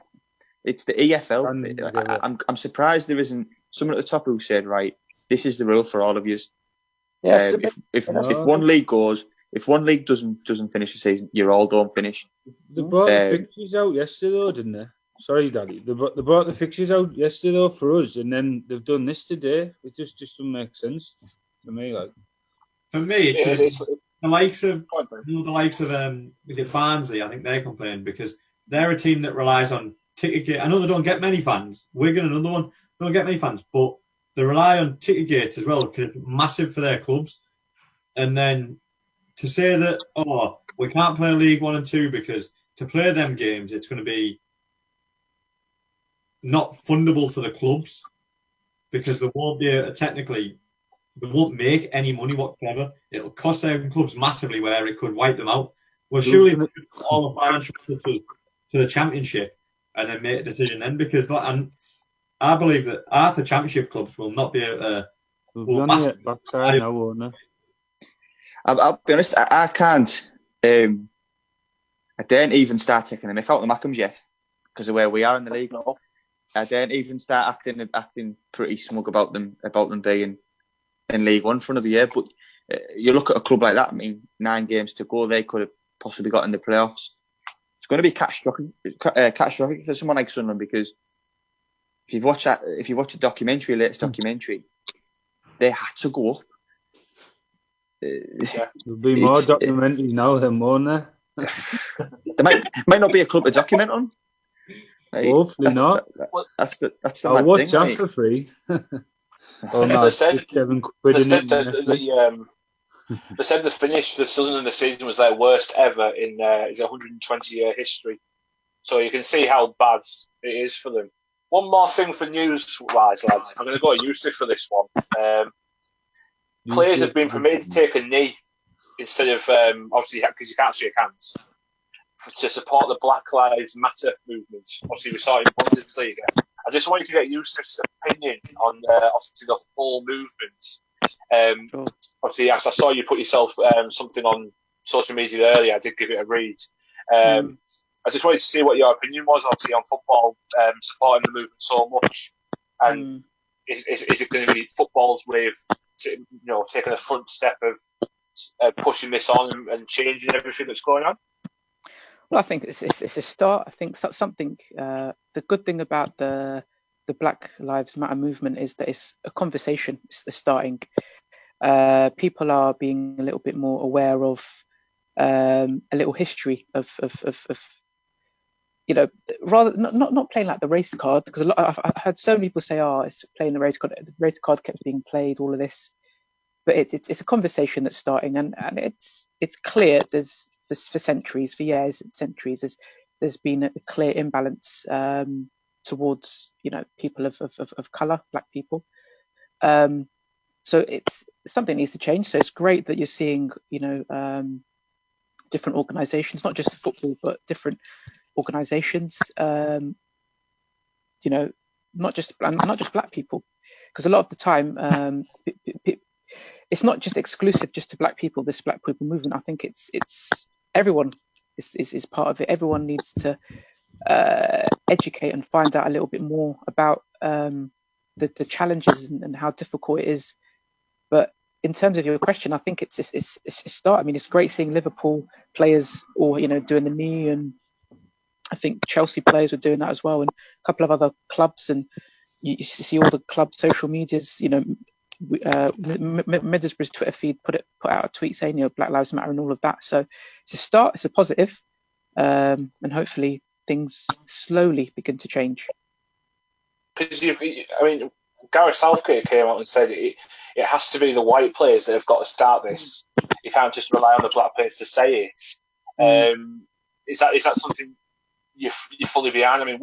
It's the EFL. I'm surprised there isn't someone at the top who said, right, this is the rule for all of you. Yes. If one league goes, if one league doesn't finish the season, you all don't finish. They brought the fixtures out yesterday, though, didn't they? Sorry, Daddy. They brought the fixtures out yesterday though, for us, and then they've done this today. It just doesn't make sense to me. Like, for me, it's the likes of is it Barnsley? I think they complain because they're a team that relies on ticket. I know they don't get many fans. Wigan, another one, don't get many fans, but they rely on ticket gates as well because it's massive for their clubs. And then to say that we can't play League 1 and 2 because to play them games it's going to be not fundable for the clubs because they won't be they won't make any money whatsoever. It'll cost their clubs massively where it could wipe them out. Well, surely all the financial stuff to the championship and then make a decision then because and I believe that half the championship clubs will not be able to. I'll be honest, I can't. I daren't even start taking the mick out of the Mackems yet because of where we are in the league. I daren't even start acting pretty smug about them being in League 1 for another year. But you look at a club like that. I mean, 9 games to go, they could have possibly got in the playoffs. It's going to be catastrophic for someone like Sunderland because if you watch the latest documentary, they had to go up. There'll be more documentaries now than more there. There might not be a club to document on. Like, hopefully not. That's the I'll watch that for free. They said the finish for Sunderland this season was their worst ever in their 120-year history. So you can see how bad it is for them. One more thing for news-wise, lads. I'm going to go to Yusuf for this one. Players have been permitted to take a knee instead of, obviously, because you can't shake hands, to support the Black Lives Matter movement. Obviously, we saw it in Bundesliga. I just wanted to get Yusuf's opinion on obviously the whole movement. Sure. Obviously, as I saw you put yourself something on social media earlier, I did give it a read. I just wanted to see what your opinion was, obviously, on football supporting the movement so much. And is it going to be football's way of taking a front step of pushing this on and changing everything that's going on? Well, I think it's a start. I think something. The good thing about the Black Lives Matter movement is that it's a conversation. It's starting. People are being a little bit more aware of a little history of rather not playing like the race card, because I've heard so many people say, it's playing the race card. The race card kept being played, all of this, but it's a conversation that's starting, and it's clear for centuries, for years and centuries, there's been a clear imbalance towards people of colour, black people. So it's something that needs to change. So it's great that you're seeing different organisations, not just football, but different organisations. Not just black people, because a lot of the time it's not just exclusive just to black people. This black people movement, I think it's everyone is part of it. Everyone needs to educate and find out a little bit more about the challenges and how difficult it is. But in terms of your question, I think it's a start. I mean, it's great seeing Liverpool players or doing the knee, and I think Chelsea players were doing that as well, and a couple of other clubs. And you see all the club social medias, Middlesbrough's Twitter feed put out a tweet saying, Black Lives Matter and all of that. So it's a start. It's a positive, and hopefully things slowly begin to change. Because Gareth Southgate came out and said it has to be the white players that have got to start this. You can't just rely on the black players to say it. Is that something you're fully behind? I mean,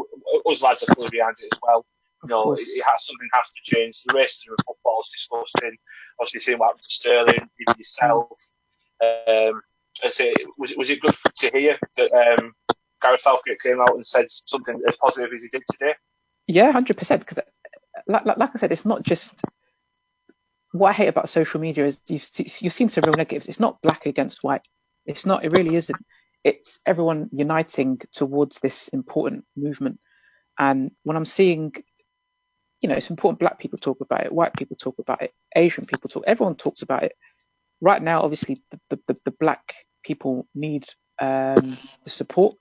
us lads are fully behind it as well. Something has to change. The racism in football is disgusting. Obviously, seeing what happened to Sterling, even yourself. Was it good to hear that Gareth Southgate came out and said something as positive as he did today? Yeah, 100%. Because, like I said, it's not just what I hate about social media is you've seen some real negatives. It's not black against white. It's not. It really isn't. It's everyone uniting towards this important movement. And when I'm seeing, it's important black people talk about it, white people talk about it, Asian people talk, everyone talks about it. Right now, obviously, the black people need the support.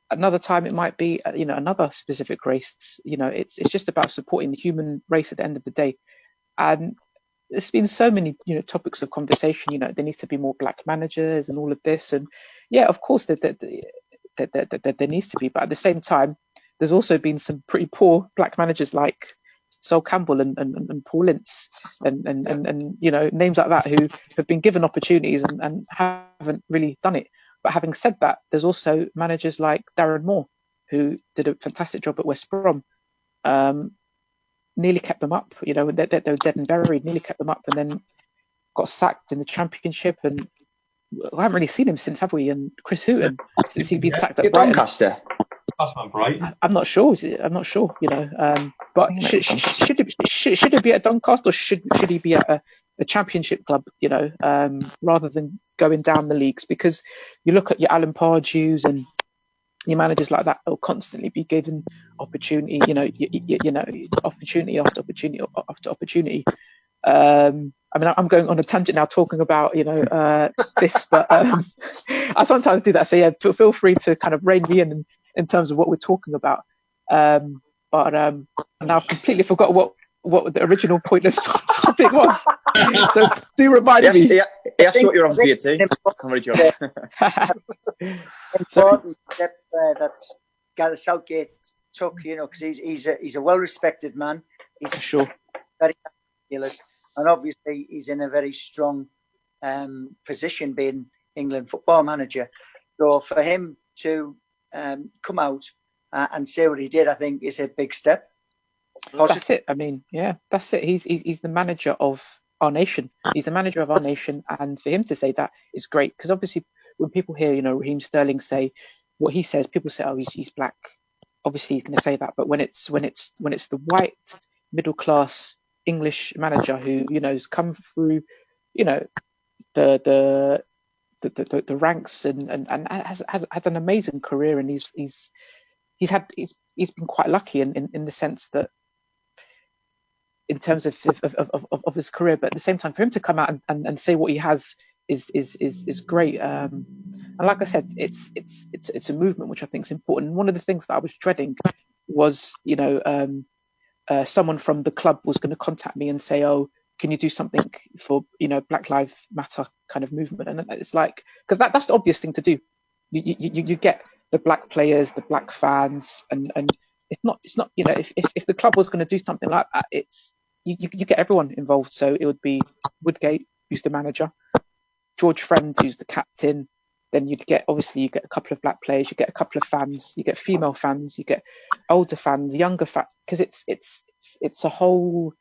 Another time it might be, another specific race. It's just about supporting the human race at the end of the day. And there's been so many, topics of conversation. There needs to be more black managers and all of this. And yeah, of course, there needs to be. But at the same time, there's also been some pretty poor black managers like Sol Campbell and Paul Ince and names like that who have been given opportunities and haven't really done it. But having said that, there's also managers like Darren Moore who did a fantastic job at West Brom. Nearly kept them up, they were dead and buried, nearly kept them up, and then got sacked in the Championship. And I haven't really seen him since, have we? And Chris Hughton, since he's been sacked at Brighton. Doncaster. That's not Brighton. I'm not sure. But should it be at Doncaster or should he be at a Championship club? Rather than going down the leagues, because you look at your Alan Pardew's and your managers like that will constantly be given opportunity, opportunity after opportunity after opportunity. I'm going on a tangent now talking about, this, but I sometimes do that. So yeah, feel free to kind of rein me in terms of what we're talking about. But now I've completely forgot what the original point of the topic was. So do remind me. Yeah, that's what you're on VAT. Come on, John. Important step that Gareth Southgate took, because he's a well-respected man. He's sure very fabulous, and obviously he's in a very strong position being England football manager. So for him to come out and say what he did, I think is a big step. That's it. I mean, yeah, that's it. He's the manager of our nation. He's the manager of our nation, and for him to say that is great, because obviously when people hear, Raheem Sterling say what he says, people say, "Oh, he's black." Obviously, he's going to say that, but when it's the white middle class English manager who has come through, the ranks and has had an amazing career, and he's been quite lucky in the sense that, in terms of his career, but at the same time, for him to come out and say what he has is great. And like I said, it's a movement which I think is important. One of the things that I was dreading was, someone from the club was going to contact me and say, "Oh, can you do something for Black Lives Matter kind of movement?" And it's like, because that's the obvious thing to do. You get the black players, the black fans, and it's not if the club was going to do something like that, it's you get everyone involved. So it would be Woodgate, who's the manager, George Friend, who's the captain. Then you get a couple of black players, you get a couple of fans, you get female fans, you get older fans, younger fans, because it's a whole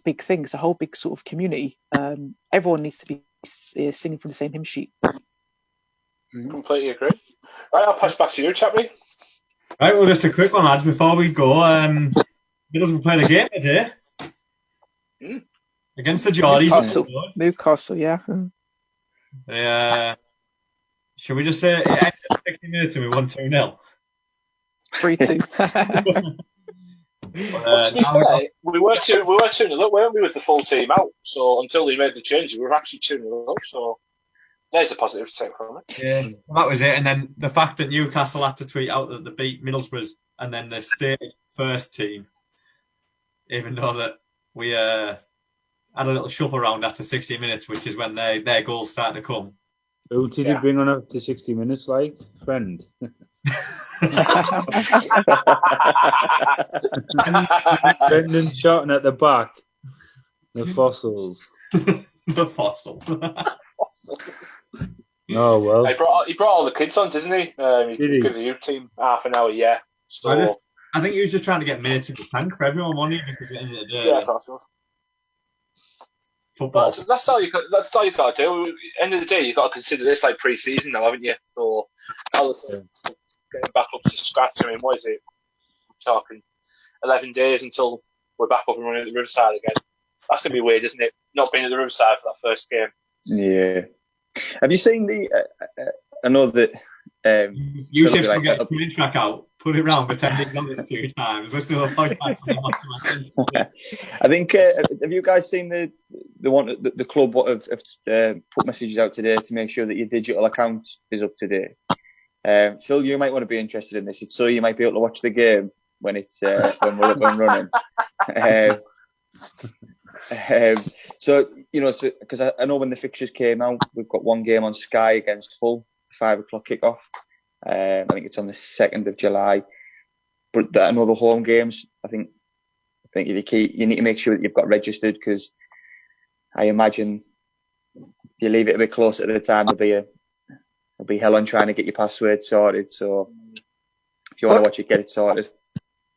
big thing. It's a whole big sort of community. Everyone needs to be singing from the same hymn sheet. Completely agree. Right, I'll pass back to you, Chappie. Right, well, just a quick one, lads, before we go. Middlesbrough playing a game today against the Geordies. Newcastle, yeah. Should we just say it ended 60 minutes and we won 2-0? 3-2. To be fair, we were 2-0 up, weren't we, with the full team out? So until they made the change, we were actually 2-0 up. So there's a positive to take from it. Yeah, that was it. And then the fact that Newcastle had to tweet out that they beat Middlesbrough and then they stayed first team, even though that we had a little shuffle around after 60 minutes, which is when their goals start to come. Who did you bring on after 60 minutes, like? Friend? Brendan shouting at the back. The fossils. The fossil. Oh, well. He brought all the kids on, doesn't he? He gives the youth team half an hour, yeah. So, I think he was just trying to get mates in the tank for everyone, wasn't he? Because at the end of the day, yeah, of course. Football. That's all you got to do. At the end of the day, you've got to consider this like pre-season now, haven't you? So, getting back up to scratch. I mean, what is it? We're talking 11 days until we're back up and running at the Riverside again. That's going to be weird, isn't it? Not being at the Riverside for that first game. Yeah. Have you seen the? I know that. Yusuf's going to get a printing track out, put it round, pretend he's done it a few times. Listen to a podcast. I think. Have you guys seen the club have put messages out today to make sure that your digital account is up to date? Phil, you might want to be interested in this. It's so you might be able to watch the game when it's when we're up and running. So because I know when the fixtures came out, we've got one game on Sky against Hull, 5:00 kickoff. I think it's on the 2nd of July. But I know the home games. I think you need to make sure that you've got registered, because I imagine if you leave it a bit closer to the time, there'll be hell on trying to get your password sorted. So if you want to watch it, get it sorted.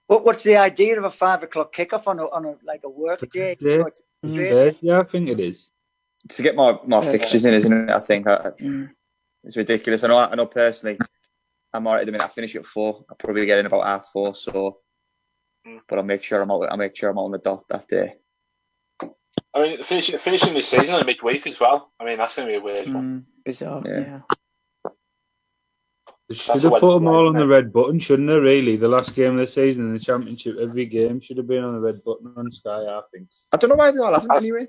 What's the idea of a 5:00 kickoff on a work day? Yeah, I think it is. To get more fixtures in, isn't it? I think it's ridiculous. I know personally, I'm alright at the minute. I finish at 4. I'll probably get in about 4:30. So, but I'll make sure I'm out. I'll make sure I'm on the dot that day. I mean, finishing this season on midweek as well. I mean, that's going to be a weird one. Bizarre, yeah. They should have put them all on the red button, shouldn't they, really? The last game of the season in the Championship, every game should have been on the red button on Sky, I think. I don't know why they all haven't anyway.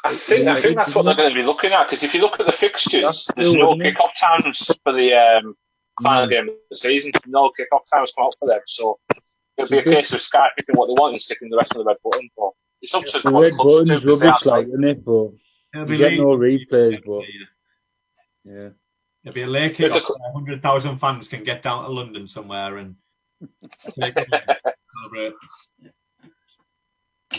I think that's what they're going to be looking at, because if you look at the fixtures, there's no kick-off times for the final game of the season. No kick-off times come out for them, so it'll be a case of Sky picking what they want and sticking the rest of the red button. But it's up to the red button's rubbish, like, isn't it? But you get no replays, but yeah. It'll be a late kick-off so 100,000 fans can get down to London somewhere and celebrate.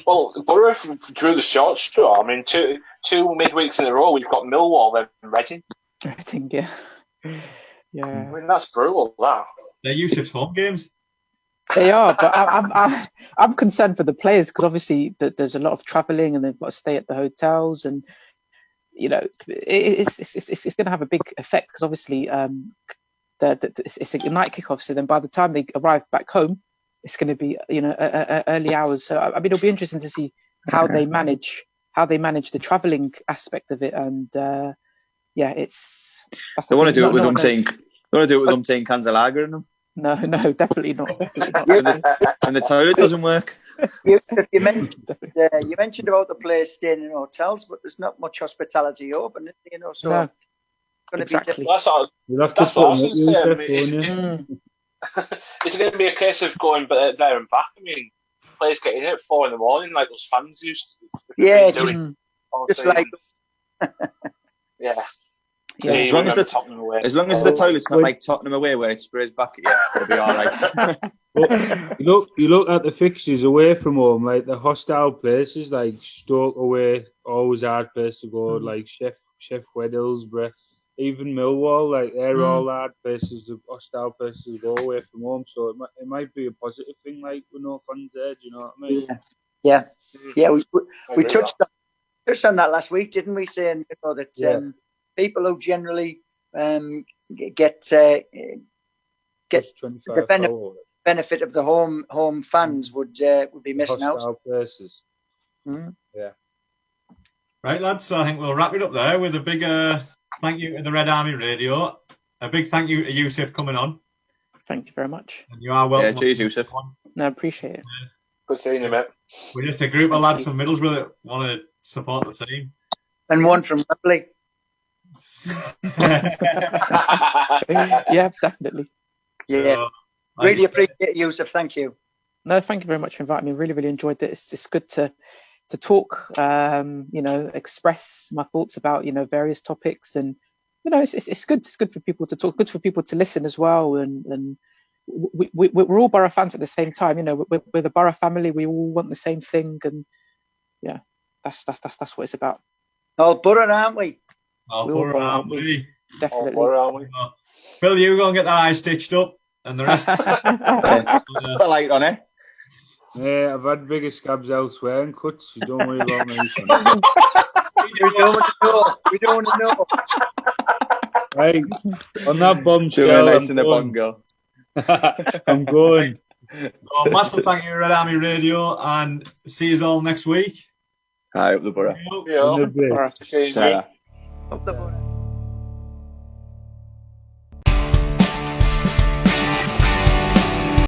Well, Borough drew the short straw. I mean, two midweeks in a row, we've got Millwall and Reading. Reading, yeah. I mean, that's brutal, that. They're Yusuf's home games. They are, but I'm concerned for the players, because obviously there's a lot of travelling and they've got to stay at the hotels, and it's going to have a big effect, because obviously it's a night kickoff. So then by the time they arrive back home, it's going to be early hours. So I mean, it'll be interesting to see how they manage the travelling aspect of it. And they want to do it with umpteen cans of lager in them. No, definitely not. And the toilet doesn't work. You mentioned about the players staying in hotels, but there's not much hospitality open, so no, exactly. That's what I was going to say. I mean, is it going to be a case of going there and back? I mean, players getting in at 4 a.m, like those fans used to. Yeah, just like. Yeah. As long as the toilet's not like Tottenham away where it sprays back at you, it'll be all right. You look at the fixtures away from home, like the hostile places, like Stoke away, always hard place to go, like Chef Weddlesborough, even Millwall, like they're all hard places, hostile places to go away from home. So it might be a positive thing, like with no fans there. Do you know what I mean? Yeah. We touched on that last week, didn't we? Saying that people who generally get the benefit of the home fans would be missing out. Places. Yeah. Right, lads. So I think we'll wrap it up there with a big thank you to the Red Army Radio. A big thank you to Yusuf coming on. Thank you very much. And you are welcome. Yeah, cheers, Yusuf. No, I appreciate it. Good seeing you, mate. We're just a group of lads from Middlesbrough that want to support the team. And one from Wembley. Yeah, definitely. Yeah, really appreciate it, Yusuf. Thank you. No, thank you very much for inviting me. Really, really enjoyed it. It's good to to talk, express my thoughts about, various topics. And, it's good. It's good for people to talk, good for people to listen as well. And we're all Borough fans at the same time. We're the Borough family. We all want the same thing. And yeah, that's what it's about. Oh, Borough, aren't we? Oh, Borough, aren't we? Definitely. Borough, aren't we? Phil, you go and get that eye stitched up, and the rest. The light on it. Yeah, I've had bigger scabs elsewhere and cuts. You don't worry about me. We don't want to know. Right, on that 2 bombshell, nights in the bongo. I'm going. So, massive thank you, Red Army Radio, and see you all next week. Hi, up the Borough. Yeah. In a bit. See you. Ta-ra. Up the Borough.